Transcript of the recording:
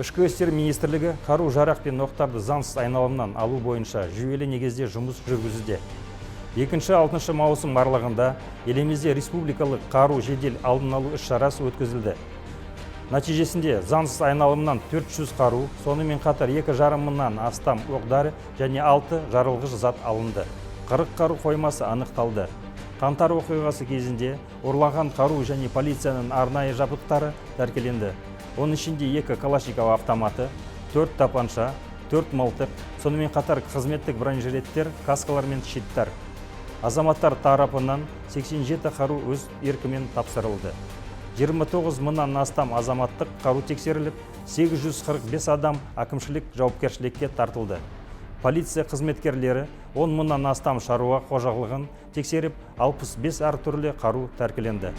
Ішкі істер министрлігі қару-жарақ пен оқтарды заңсыз айналымнан алу бойынша жүйелі негізде жұмыс жүргізуде. 2-6 маусым аралығында елімізде республикалық қару жедел алдын алу іс-шарасы өткізілді. Нәтижесінде заңсыз айналымнан 400 қару, сонымен қатар 2,5 мыңнан астам оқ-дәрі және 6 жарылғыш зат алынды. 40 қару қоймасы анықталды. Қаңтар оқиғасы кезінде ұрланған қару және полицияның арнайы жабдықтары тәркіленді. Оның ішінде 2 Калашников автоматы, 4 тапанша, 4 мылтық, сонымен қатар қызметтік бронежилеттер, каскалар мен щиттар. Азаматтар тарапынан 87 қару өз еркімен тапсырылды. 29 мыңнан астам азаматтық қару тексеріліп, 845 адам әкімшілік жауапкершілікке тартылды. Полиция қызметкерлері 10 мыңнан астам шаруа қожалығын тексеріп, 65 әртүрлі қару тәркіленді.